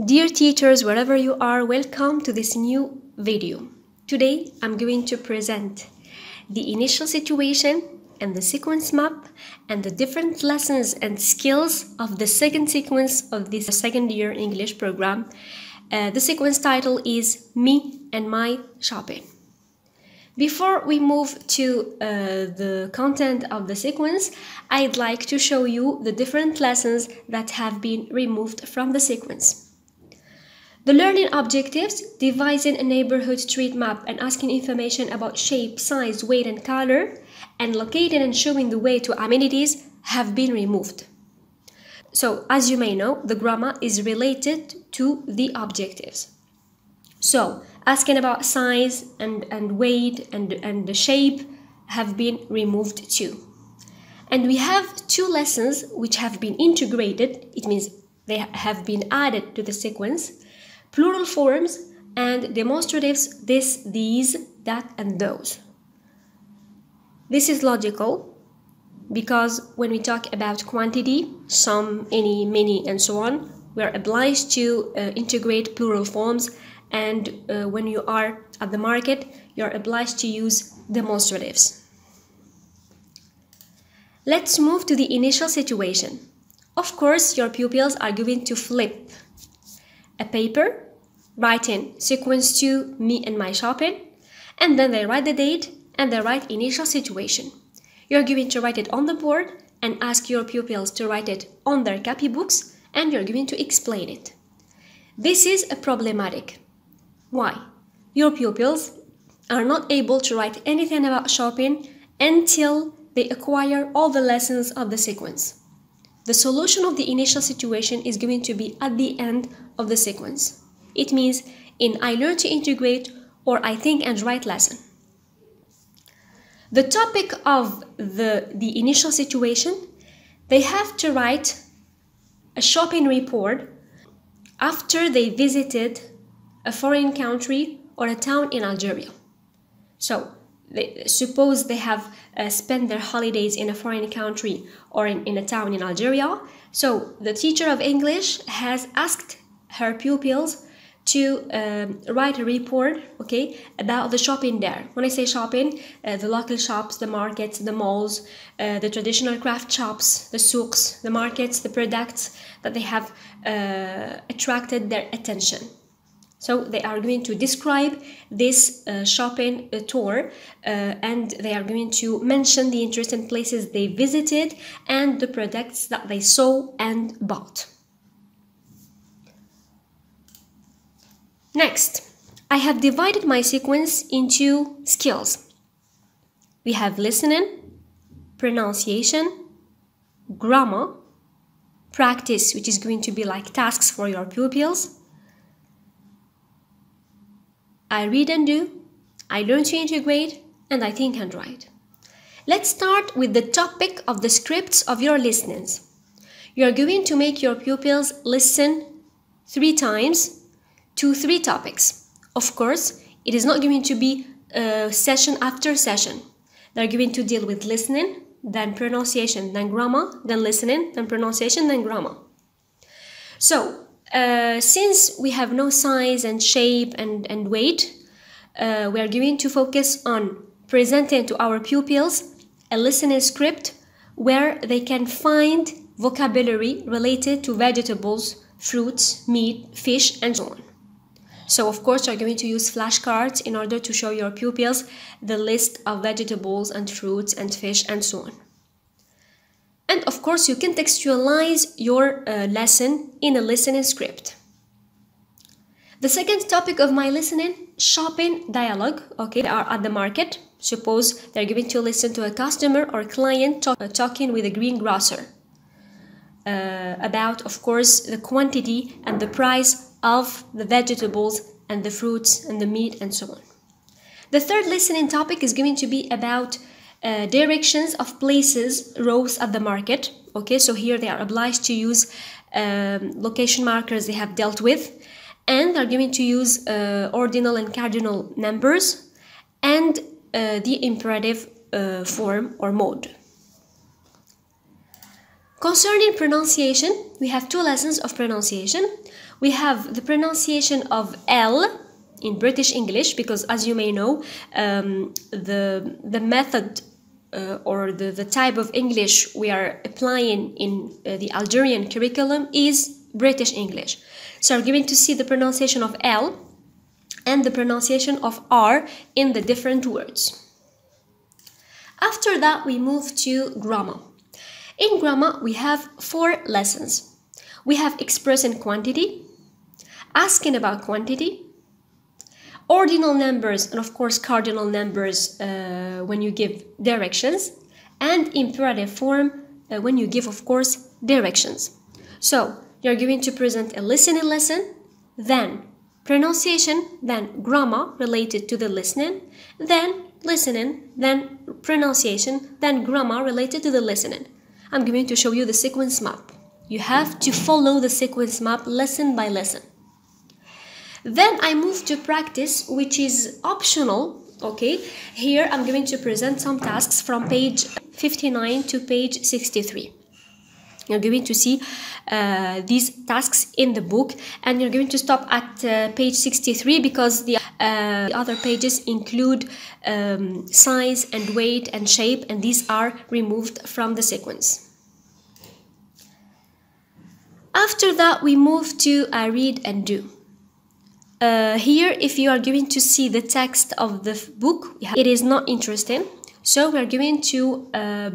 Dear teachers, wherever you are, welcome to this new video. Today, I'm going to present the initial situation and the sequence map and the different lessons and skills of the second sequence of this second year English program. The sequence title is Me and My Shopping. Before we move to the content of the sequence, I'd like to show you the different lessons that have been removed from the sequence. The learning objectives, devising a neighborhood street map and asking information about shape, size, weight and color, and locating and showing the way to amenities have been removed. So, as you may know, the grammar is related to the objectives. So, asking about size and weight and the shape have been removed too. And we have two lessons which have been integrated. It means they have been added to the sequence. Plural forms and demonstratives, this, these, that, and those. This is logical because when we talk about quantity, some, any, many, and so on, we are obliged to integrate plural forms, and when you are at the market, you are obliged to use demonstratives. Let's move to the initial situation. Of course, your pupils are going to flip a paper, write in sequence 2, me and my shopping, and then they write the date and they write initial situation. You're going to write it on the board and ask your pupils to write it on their copybooks, and you're going to explain it. This is a problematic. Why? Your pupils are not able to write anything about shopping until they acquire all the lessons of the sequence. The solution of the initial situation is going to be at the end of the sequence. It means in I learn to integrate or I think and write lesson. The topic of the initial situation, they have to write a shopping report after they visited a foreign country or a town in Algeria. So suppose they have spent their holidays in a foreign country or in a town in Algeria. So the teacher of English has asked her pupils to write a report, okay, about the shopping there. When I say shopping, the local shops, the markets, the malls, the traditional craft shops, the souks, the markets, the products that they have attracted their attention. So they are going to describe this shopping tour and they are going to mention the interesting places they visited and the products that they saw and bought. Next, I have divided my sequence into skills. We have listening, pronunciation, grammar, practice, which is going to be like tasks for your pupils, I read and do, I learn to integrate, and I think and write. Let's start with the topic of the scripts of your listenings. You are going to make your pupils listen 3 times to 3 topics. Of course, it is not going to be session after session. They're going to deal with listening, then pronunciation, then grammar, then listening, then pronunciation, then grammar. So, since we have no size and shape and weight, we are going to focus on presenting to our pupils a listening script where they can find vocabulary related to vegetables, fruits, meat, fish, and so on. So, of course, you're going to use flashcards in order to show your pupils the list of vegetables and fruits and fish and so on. And, of course, you can textualize your lesson in a listening script. The second topic of my listening, shopping dialogue. Okay, they are at the market. Suppose they're going to listen to a customer or client talking with a greengrocer about, of course, the quantity and the price of the vegetables and the fruits and the meat and so on. The third listening topic is going to be about directions of places, rows at the market. Okay, so here they are obliged to use location markers they have dealt with, and they're going to use ordinal and cardinal numbers and the imperative form or mode. Concerning pronunciation, we have two lessons of pronunciation. We have the pronunciation of L in British English, because as you may know, the method or the type of English we are applying in the Algerian curriculum is British English. So we're going to see the pronunciation of L and the pronunciation of R in the different words. After that, we move to grammar. In grammar, we have 4 lessons. We have expressing quantity, asking about quantity, ordinal numbers, and of course cardinal numbers when you give directions, and imperative form when you give, of course, directions. So you're going to present a listening lesson, then pronunciation, then grammar related to the listening, then listening, then pronunciation, then grammar related to the listening. I'm going to show you the sequence map. You have to follow the sequence map lesson by lesson. Then I move to practice, which is optional, okay? Here I'm going to present some tasks from page 59 to page 63. You're going to see these tasks in the book, and you're going to stop at page 63 because the other pages include size and weight and shape, and these are removed from the sequence. After that, we move to read and do. Here, if you are going to see the text of the book, it is not interesting. So we're going to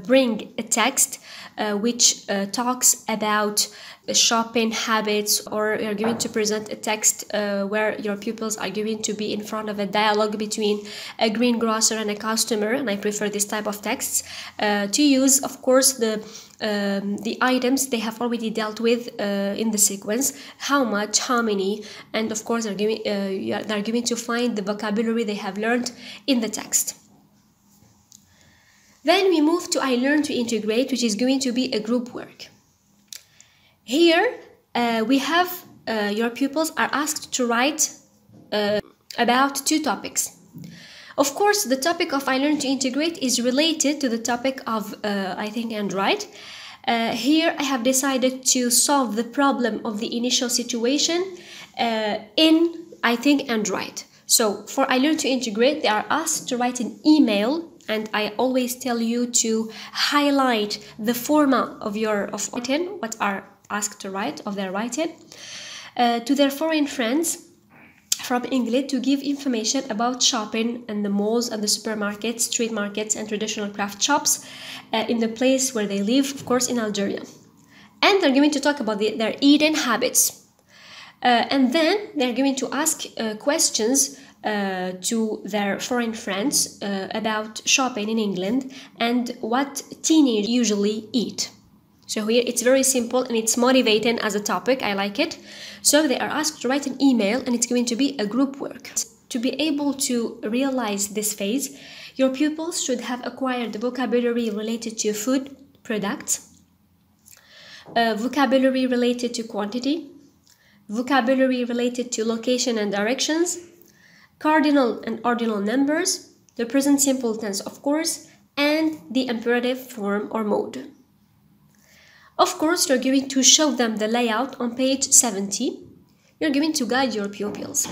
bring a text which talks about shopping habits, or you're going to present a text where your pupils are going to be in front of a dialogue between a greengrocer and a customer, and I prefer this type of texts to use, of course, the items they have already dealt with in the sequence, how much, how many, and of course they're going to find the vocabulary they have learned in the text. Then we move to I Learn to Integrate, which is going to be a group work. Here we have your pupils are asked to write about 2 topics. Of course, the topic of I Learn to Integrate is related to the topic of I Think and Write. Here I have decided to solve the problem of the initial situation in I Think and Write. So for I Learn to Integrate, they are asked to write an email, and I always tell you to highlight the format of writing, what are asked to write, of their writing, to their foreign friends from England, to give information about shopping and the malls and the supermarkets, street markets, and traditional craft shops in the place where they live, of course, in Algeria. And they're going to talk about their eating habits. And then they're going to ask questions to their foreign friends about shopping in England and what teenagers usually eat. So here it's very simple and it's motivating as a topic. I like it. So they are asked to write an email, and it's going to be a group work. To be able to realize this phase, your pupils should have acquired the vocabulary related to food products, vocabulary related to quantity, vocabulary related to location and directions, cardinal and ordinal numbers, the present simple tense, of course, and the imperative form or mode. Of course, you're going to show them the layout on page 70. You're going to guide your pupils.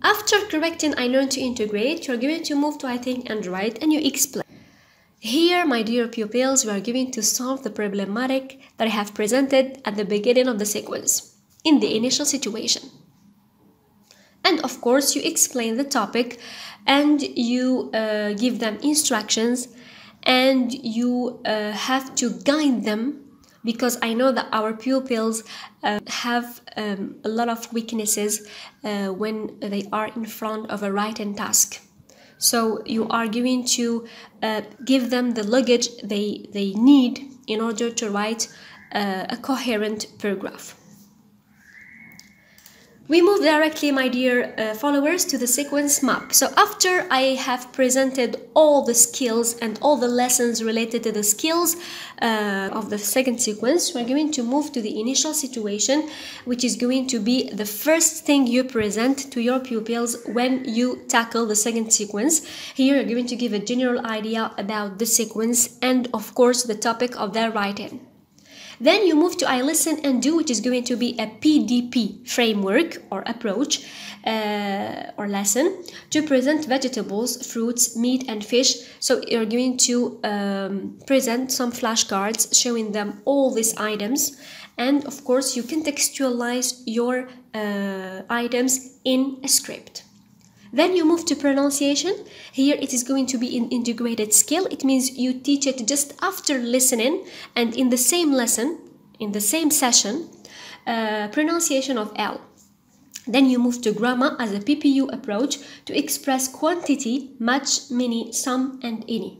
After correcting I Learn to Integrate, you're going to move to I Think and Write, and you explain. Here, my dear pupils, we are going to solve the problematic that I have presented at the beginning of the sequence, in the initial situation. And of course, you explain the topic, and you give them instructions, and you have to guide them, because I know that our pupils have a lot of weaknesses when they are in front of a writing task. So you are going to give them the luggage they need in order to write a coherent paragraph. We move directly, my dear followers, to the sequence map. So after I have presented all the skills and all the lessons related to the skills of the second sequence, we're going to move to the initial situation, which is going to be the first thing you present to your pupils when you tackle the second sequence. Here you're going to give a general idea about the sequence and, of course, the topic of their writing. Then you move to I listen and do, which is going to be a PDP framework or approach or lesson to present vegetables, fruits, meat and fish. So you're going to present some flashcards showing them all these items, and of course you contextualize your items in a script. Then you move to pronunciation. Here it is going to be an integrated skill. It means you teach it just after listening and in the same lesson, in the same session, pronunciation of L. Then you move to grammar as a PPU approach to express quantity, much, many, some and any.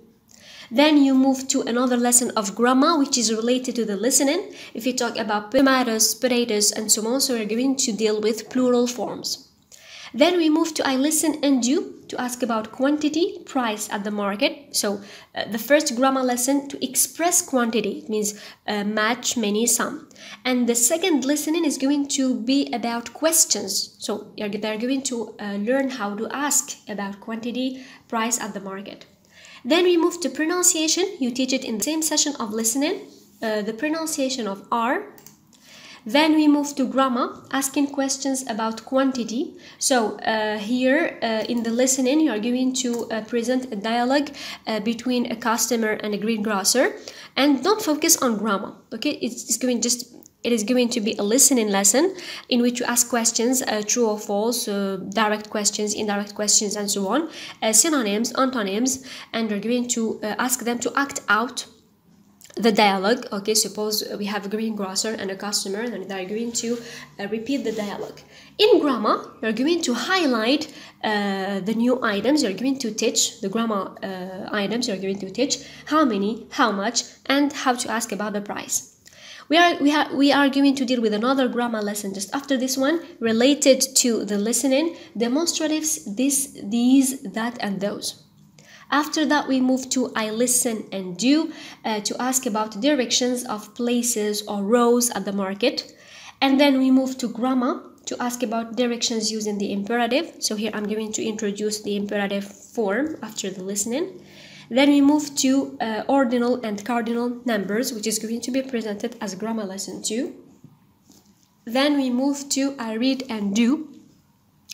Then you move to another lesson of grammar, which is related to the listening. If you talk about tomatoes, potatoes and so on, so we're going to deal with plural forms. Then we move to I listen and do to ask about quantity, price at the market. So the first grammar lesson to express quantity, it means much, many, some. And the second listening is going to be about questions. So they're going to learn how to ask about quantity, price at the market. Then we move to pronunciation. You teach it in the same session of listening, the pronunciation of R. Then we move to grammar, asking questions about quantity. So here in the listening, you are going to present a dialogue between a customer and a greengrocer, and don't focus on grammar. Okay, it is going to be a listening lesson in which you ask questions, true or false, direct questions, indirect questions, and so on, synonyms, antonyms, and we're going to ask them to act out the dialogue. Okay, suppose we have a greengrocer and a customer, and they're going to repeat the dialogue. In grammar, you're going to highlight the new items. You're going to teach the grammar items. You're going to teach how many, how much, and how to ask about the price. We are going to deal with another grammar lesson just after this one, related to the listening, demonstratives, this, these, that, and those. After that, we move to I listen and do to ask about directions of places or rows at the market. And then we move to grammar to ask about directions using the imperative. So here I'm going to introduce the imperative form after the listening. Then we move to ordinal and cardinal numbers, which is going to be presented as grammar lesson 2. Then we move to I read and do,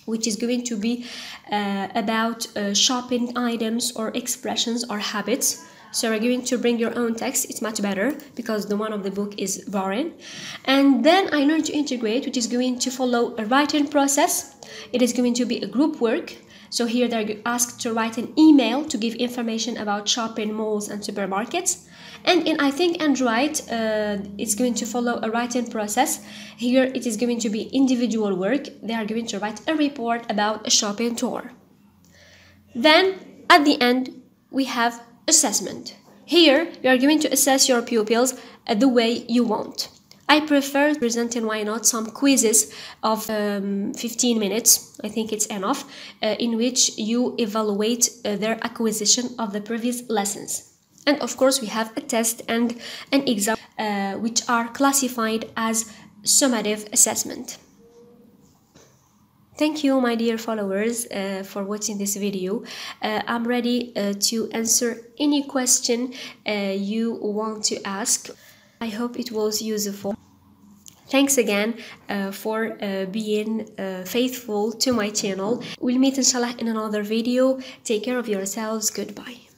which is going to be about shopping items or expressions or habits. So we're going to bring your own text. It's much better because the one of the book is boring. And then I learned to integrate, which is going to follow a writing process. It is going to be a group work. So here they're asked to write an email to give information about shopping malls and supermarkets. And in I think and write, it's going to follow a writing process. Here it is going to be individual work. They are going to write a report about a shopping tour. Then at the end we have assessment. Here you are going to assess your pupils the way you want. I prefer presenting, why not, some quizzes of 15 minutes, I think it's enough, in which you evaluate their acquisition of the previous lessons. And of course we have a test and an exam which are classified as summative assessment. Thank you, my dear followers, for watching this video. I'm ready to answer any question you want to ask. I hope it was useful. Thanks again for being faithful to my channel. We'll meet inshallah in another video. Take care of yourselves. Goodbye.